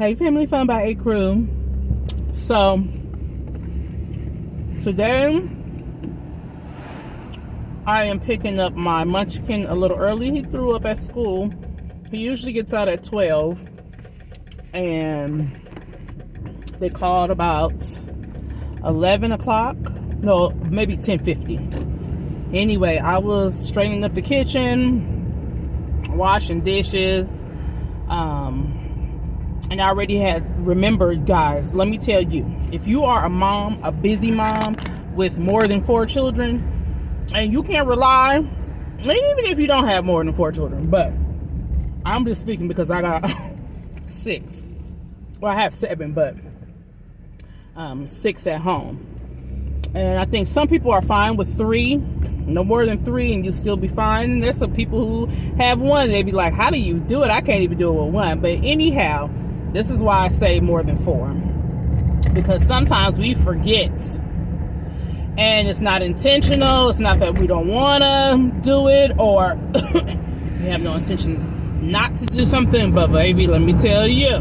Hey, Family Fun by A Crew. So today I am picking up my munchkin a little early. He threw up at school. He usually gets out at 12, and they called about 11 o'clock. No, maybe 10:50. Anyway, I was straightening up the kitchen, washing dishes, and I already had remembered, guys, let me tell you, if you are a mom, a busy mom with more than 4 children, and you can't rely, even if you don't have more than 4 children, but I'm just speaking because I got 6. Well, I have 7, but 6 at home. And I think some people are fine with 3, no more than 3, and you still be fine. And there's some people who have 1, they be like, how do you do it? I can't even do it with 1. But anyhow, this is why I say more than 4, because sometimes we forget, and it's not intentional. It's not that we don't want to do it, or we have no intentions not to do something. But baby, let me tell you,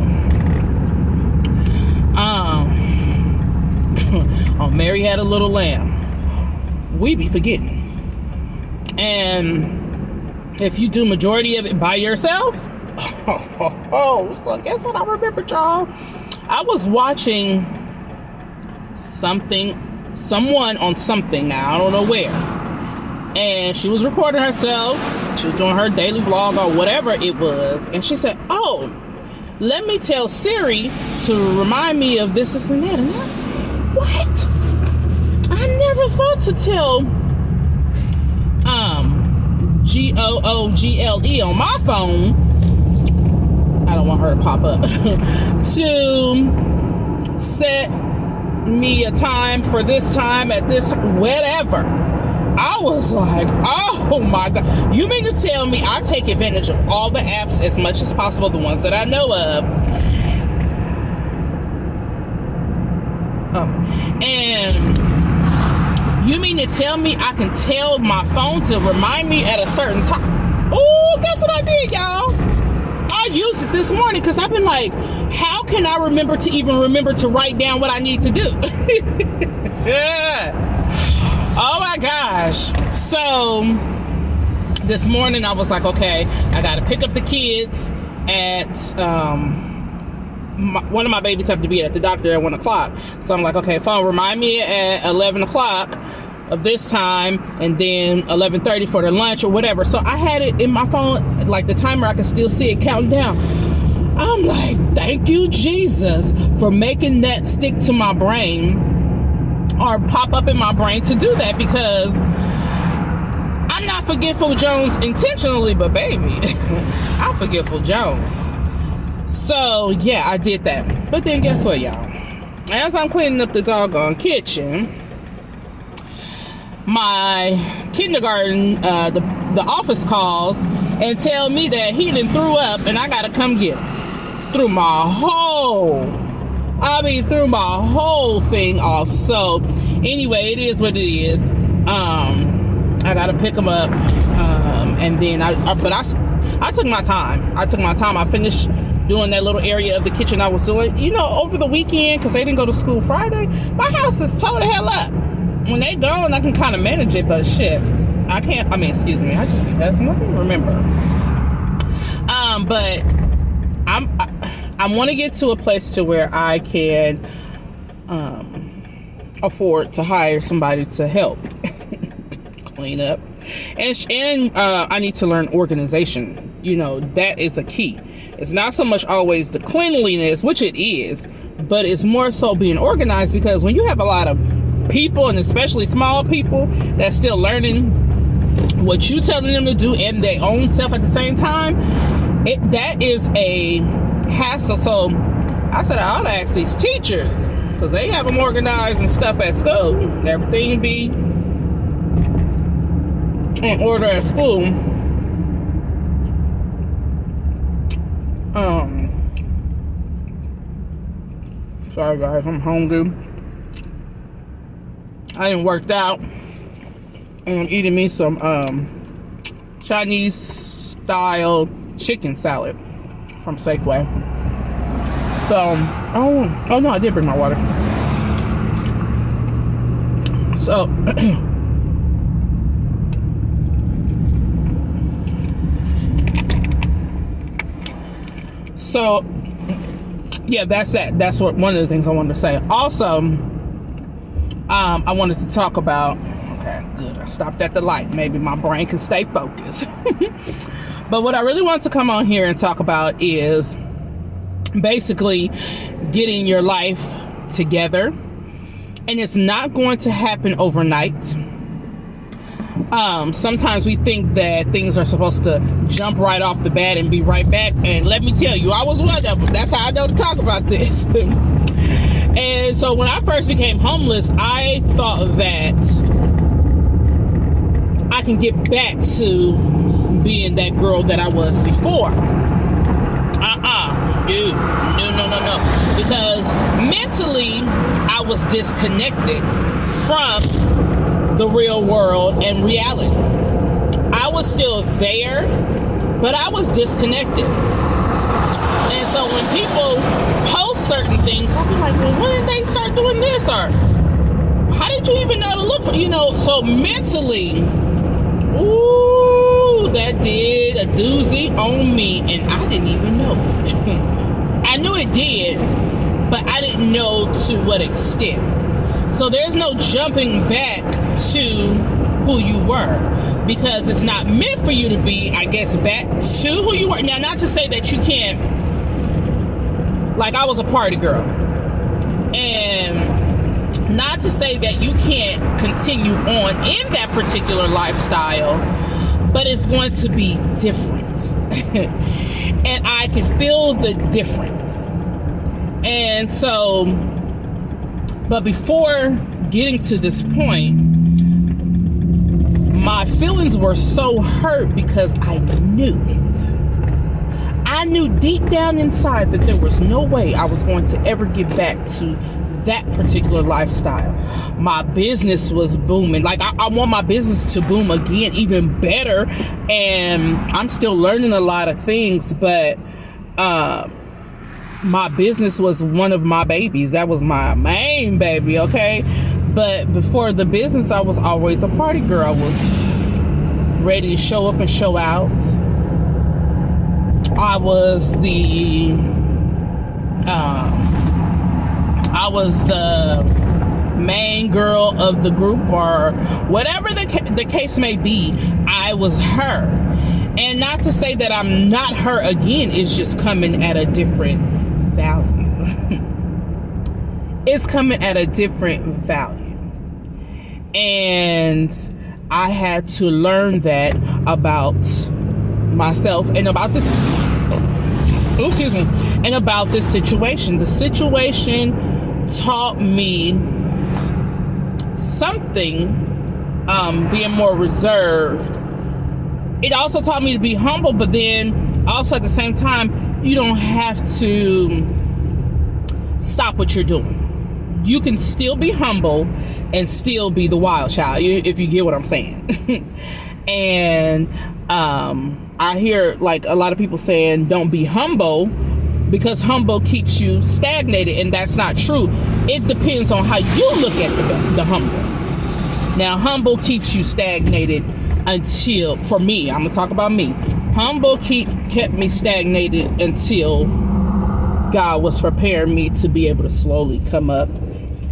on Mary Had a Little Lamb, we be forgetting. And if you do majority of it by yourself, so guess what I remembered, y'all? I was watching someone on something now, I don't know where, and she was recording herself. She was doing her daily vlog or whatever it was, and she said, oh, let me tell Siri to remind me of this and that. And I said, what? I never thought to tell Google on my phone, I don't want her to pop up, to set me a time for this time at this whatever. I was like, oh my God. You mean to tell me I take advantage of all the apps as much as possible, the ones that I know of, and you mean to tell me I can tell my phone to remind me at a certain time? Oh, guess what I did, y'all? I used it this morning because I've been like, how can I remember to write down what I need to do? Yeah. Oh my gosh. So this morning I was like, okay, I got to pick up the kids at, one of my babies have to be at the doctor at 1 o'clock. So I'm like, okay, phone, remind me at 11 o'clock of this time, and then 11:30 for the lunch or whatever. So I had it in my phone, like the timer, I can still see it counting down. I'm like, thank you, Jesus, for making that stick to my brain or pop up in my brain to do that, because I'm not forgetful Jones intentionally, but baby, I'm forgetful Jones. So yeah, I did that. But then guess what, y'all? As I'm cleaning up the doggone kitchen, my kindergarten, the office calls and tell me that he done threw up and I gotta come get him. Threw my whole thing off. So anyway, it is what it is. I gotta pick him up, and then I took my time. I finished doing that little area of the kitchen I was doing, over the weekend, because they didn't go to school Friday. My house is tore the hell up. When they go, and I can kind of manage it, but shit, I can't. I mean, excuse me, I just be passing. I don't remember. But I want to get to a place to where I can afford to hire somebody to help clean up, and I need to learn organization. That is a key. It's not so much always the cleanliness, which it is, but it's more so being organized, because when you have a lot of people, and especially small people, that's still learning what you telling them to do and their own self at the same time, that is a hassle. So I said I ought to ask these teachers, because they have them organized and stuff at school. Everything be in order at school. Sorry guys, I'm hungry. I didn't worked out, and I'm eating me some Chinese style chicken salad from Safeway. So, oh no, I did bring my water. So, so yeah, that's that. That's what one of the things I wanted to say. Also, I wanted to talk about. Okay, good. I stopped at the light. Maybe my brain can stay focused. But what I really want to come on here and talk about is basically getting your life together. And it's not going to happen overnight. Sometimes we think that things are supposed to jump right off the bat and be right back. And let me tell you, I was one of them. That's how I know to talk about this. And so when I first became homeless, I thought that I can get back to being that girl that I was before. Dude, no. Because mentally, I was disconnected from the real world and reality. I was still there, but I was disconnected. And so when people post certain things, I'll be like, well, when did they start doing this? Or how did you even know to look for, so mentally, ooh, that did a doozy on me, and I didn't even know. I knew it did, but I didn't know to what extent. So there's no jumping back to who you were, because it's not meant for you to be, I guess, back to who you were. Now, not to say that you can't, like I was a party girl, and not to say that you can't continue on in that particular lifestyle, but it's going to be different. And I can feel the difference. And so, but before getting to this point, my feelings were so hurt because I knew it. I knew deep down inside that there was no way I was going to ever get back to that particular lifestyle. My business was booming. Like I want my business to boom again, even better. And I'm still learning a lot of things, but my business was one of my babies. That was my main baby, okay? But before the business, I was always a party girl. I was ready to show up and show out. I was the main girl of the group, or whatever the case may be. I was her. And not to say that I'm not her again, it's just coming at a different value. It's coming at a different value. And I had to learn that about myself and about this, and about this situation. The situation taught me something, being more reserved. It also taught me to be humble, but then also at the same time, you don't have to stop what you're doing. You can still be humble and still be the wild child, if you get what I'm saying. And I hear like a lot of people saying don't be humble, because humble keeps you stagnated, and that's not true. It depends on how you look at the humble. Now, humble keeps you stagnated until, for me, I'm gonna talk about me. Humble kept me stagnated until God was preparing me to be able to slowly come up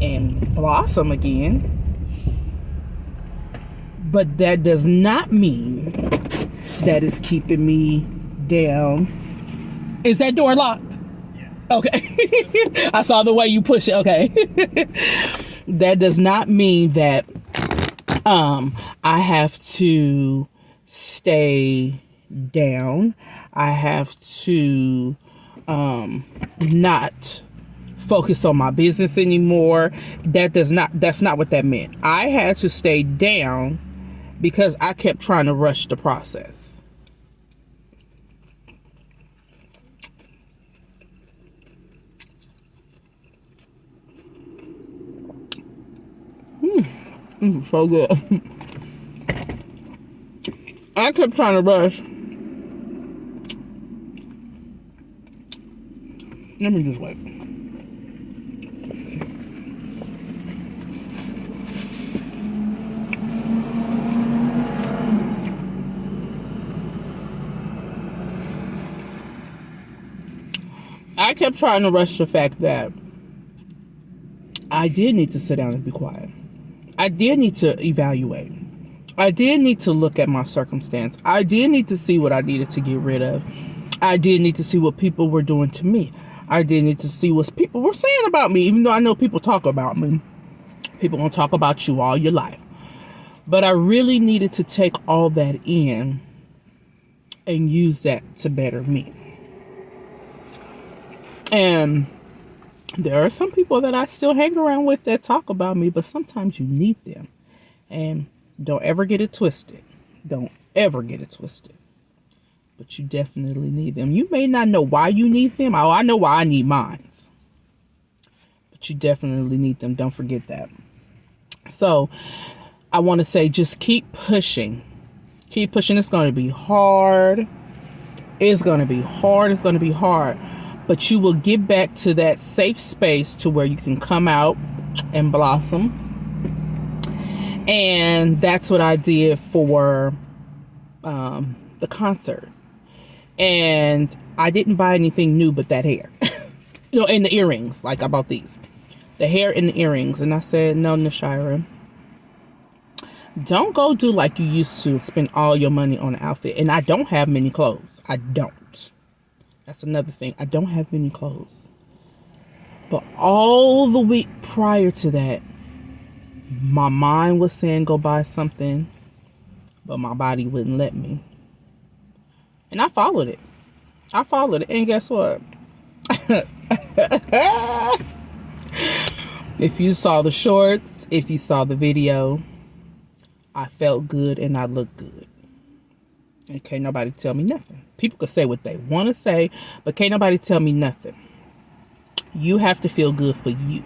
and blossom again. But that does not mean that it's keeping me down. Is that door locked? Yes. Okay. I saw the way you push it. Okay. That does not mean that I have to stay down. I have to not focus on my business anymore. That's not what that meant. I had to stay down because I kept trying to rush the process. So good. I kept trying to rush Let me just wait. I kept trying to rush the fact that I did need to sit down and be quiet. I did need to evaluate. I did need to look at my circumstance. I did need to see what I needed to get rid of. I did need to see what people were doing to me. I did need to see what people were saying about me, even though I know people talk about me. People gonna talk about you all your life. But I really needed to take all that in and use that to better me. And there are some people that I still hang around with that talk about me, but sometimes you need them. And don't ever get it twisted. Don't ever get it twisted. But you definitely need them. You may not know why you need them. Oh, I know why I need mine. But you definitely need them. Don't forget that. So I want to say just keep pushing. Keep pushing. It's going to be hard. It's going to be hard. It's going to be hard. But you will get back to that safe space to where you can come out and blossom. And that's what I did for the concert. And I didn't buy anything new but that hair. And the earrings. Like I bought these. The hair and the earrings. And I said, no, Nashira, don't go do like you used to, spend all your money on an outfit. And I don't have many clothes. I don't. That's another thing. I don't have many clothes. But all the week prior to that, my mind was saying go buy something, but my body wouldn't let me. And I followed it. And guess what? If you saw the shorts, if you saw the video, I felt good and I looked good. And can't nobody tell me nothing. People could say what they want to say, but can't nobody tell me nothing. You have to feel good for you.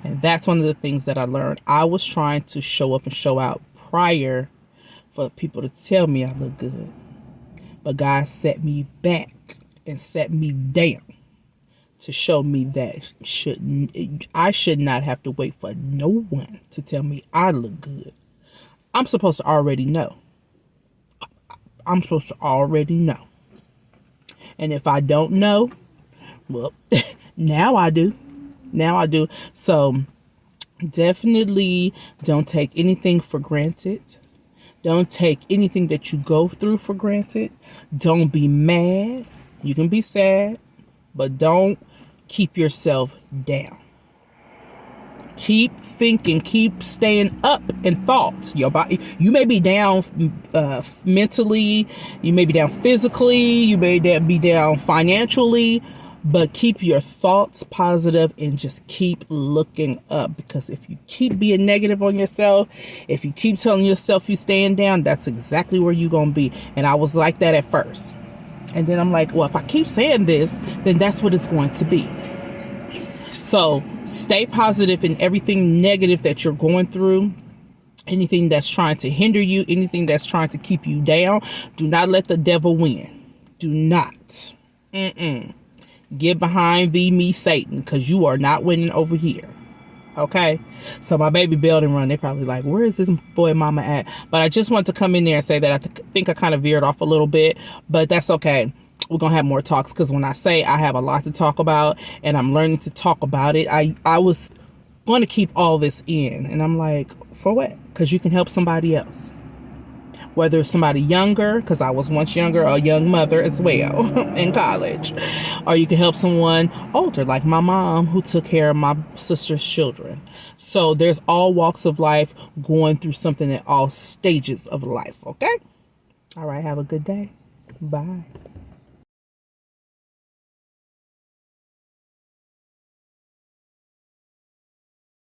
And that's one of the things that I learned. I was trying to show up and show out prior for people to tell me I look good. But God set me back and set me down to show me that I should not have to wait for no one to tell me I look good. I'm supposed to already know. I'm supposed to already know. And if I don't know, well, now I do. So definitely don't take anything for granted. Don't take anything that you go through for granted. Don't be mad. You can be sad, but don't keep yourself down. Keep thinking, keep staying up in thoughts. Your body, you may be down mentally, you may be down physically, you may be down financially, but keep your thoughts positive and just keep looking up. Because if you keep being negative on yourself, if you keep telling yourself you're staying down, that's exactly where you're going to be. And I was like that at first. And then I'm like, well, if I keep saying this, then that's what it's going to be. So stay positive in everything negative that you're going through. Anything that's trying to hinder you, anything that's trying to keep you down. Do not let the devil win. Do not. Get behind thee, me, Satan, because you are not winning over here. Okay? So my baby bailed and run. They probably like, where is this boy mama at? But I just want to come in there and say that I think I kind of veered off a little bit, but that's okay. We're going to have more talks, because when I say I have a lot to talk about and I'm learning to talk about it, I was going to keep all this in. And I'm like, for what? Because you can help somebody else. Whether it's somebody younger, because I was once younger, a young mother as well in college. Or you can help someone older, like my mom, who took care of my sister's children. So there's all walks of life, going through something at all stages of life, okay? All right, have a good day. Bye.